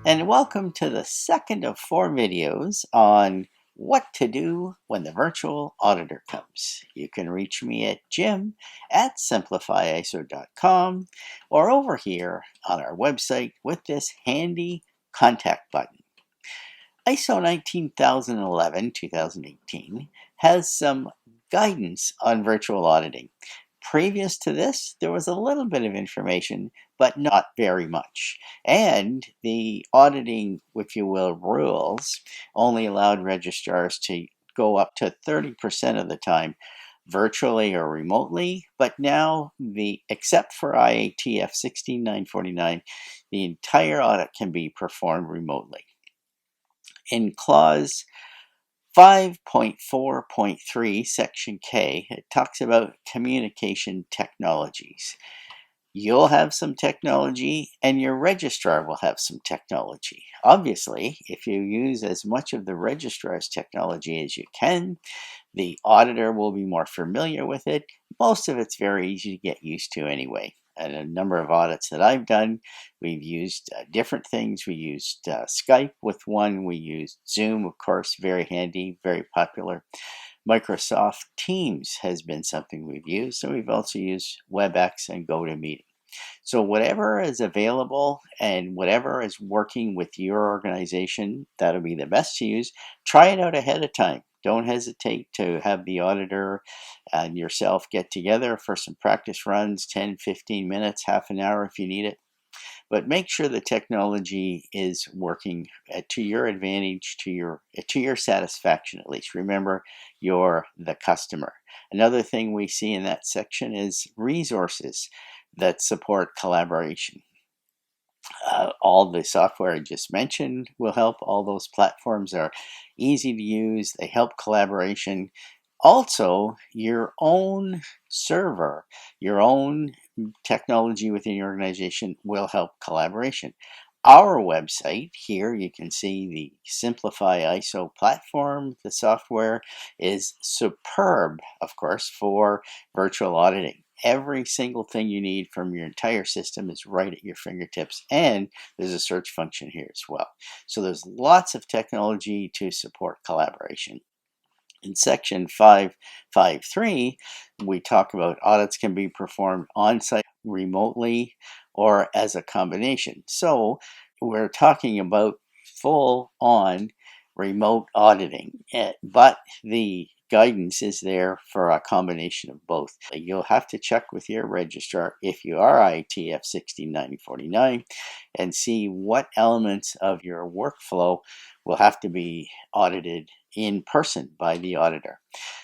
and welcome to the second of 4 videos on what to do when the virtual auditor comes. You can reach me at jim@simplifyiso.com or over here on our website with this handy contact button. ISO 19011-2018 has some guidance on virtual auditing. Previous to this, there was a little bit of information, but not very much. And the auditing, if you will, rules only allowed registrars to go up to 30% of the time virtually or remotely. But now, except for IATF 16949, the entire audit can be performed remotely. In clause 5.4.3, section K, it talks about communication technologies. You'll have some technology and your registrar will have some technology. Obviously, if you use as much of the registrar's technology as you can, the auditor will be more familiar with it. Most of it's very easy to get used to anyway. And a number of audits that I've done, we've used different things. We used Skype with one. We used Zoom, of course, very handy, very popular. Microsoft Teams has been something we've used. So we've also used WebEx and GoToMeeting. So whatever is available and whatever is working with your organization, that'll be the best to use. Try it out ahead of time. Don't hesitate to have the auditor and yourself get together for some practice runs, 10, 15 minutes, half an hour if you need it. But make sure the technology is working to your advantage, to your satisfaction at least. Remember, you're the customer. Another thing we see in that section is resources that support collaboration. All the software I just mentioned will help. All those platforms are easy to use. They help collaboration. Also, your own server, your own technology within your organization will help collaboration. Our website here, you can see the Simplify ISO platform. The software is superb, of course, for virtual auditing. Every single thing you need from your entire system is right at your fingertips, and there's a search function here as well. So there's lots of technology to support collaboration. In section 5.5.3, we talk about audits can be performed on-site, remotely, or as a combination. So we're talking about full-on remote auditing, but the guidance is there for a combination of both. You'll have to check with your registrar if you are IATF 16949 and see what elements of your workflow will have to be audited in person by the auditor.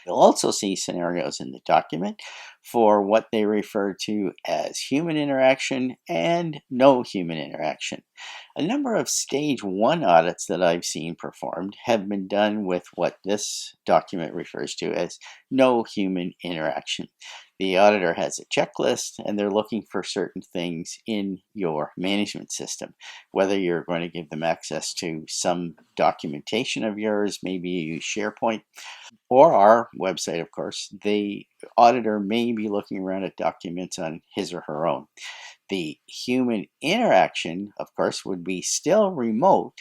You'll also see scenarios in the document for what they refer to as human interaction and no human interaction. A number of stage 1 audits that I've seen performed have been done with what this document refers to as no human interaction. The auditor has a checklist and they're looking for certain things in your management system. Whether you're going to give them access to some documentation of yours, maybe you use SharePoint, or our website, of course, the auditor may be looking around at documents on his or her own. The human interaction, of course, would be still remote,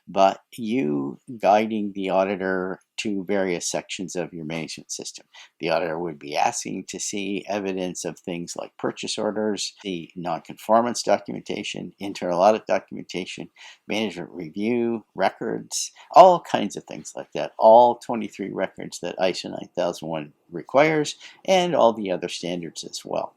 but you guiding the auditor to various sections of your management system. The auditor would be asking to see evidence of things like purchase orders, the nonconformance documentation, internal audit documentation, management review, records, all kinds of things like that. All 23 records that ISO 9001 requires, and all the other standards as well.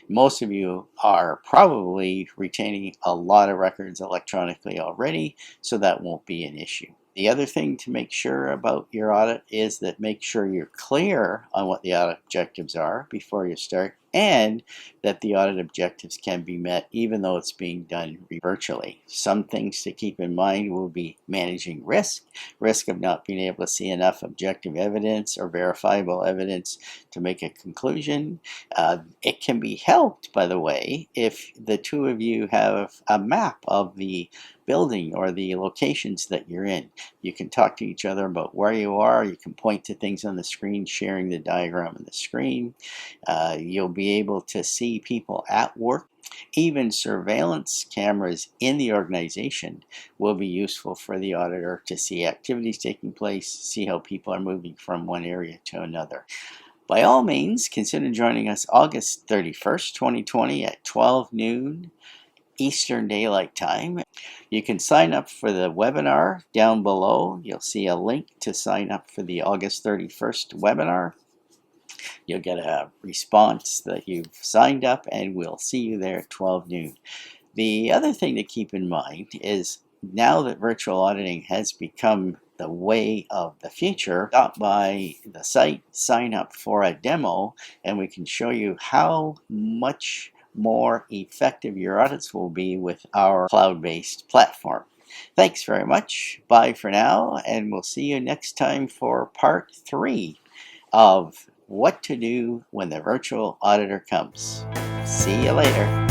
Most of you are probably retaining a lot of records electronically already, so that won't be an issue. The other thing to make sure about your audit is that make sure you're clear on what the audit objectives are before you start, and that the audit objectives can be met even though it's being done virtually. Some things to keep in mind will be managing risk of not being able to see enough objective evidence or verifiable evidence to make a conclusion. It can be helped, by the way, if the two of you have a map of the building or the locations that you're in. You can talk to each other about where you are. You can point to things on the screen, sharing the diagram on the screen. You'll be able to see people at work. Even surveillance cameras in the organization will be useful for the auditor to see activities taking place, see how people are moving from one area to another. By all means, consider joining us August 31st, 2020 at 12 noon Eastern Daylight Time. You can sign up for the webinar down below. You'll see a link to sign up for the August 31st webinar. You'll get a response that you've signed up, and we'll see you there at 12 noon. The other thing to keep in mind is now that virtual auditing has become the way of the future, stop by the site, sign up for a demo, and we can show you how much more effective your audits will be with our cloud-based platform. Thanks very much. Bye for now, and we'll see you next time for part 3 of what to do when the virtual auditor comes. See you later.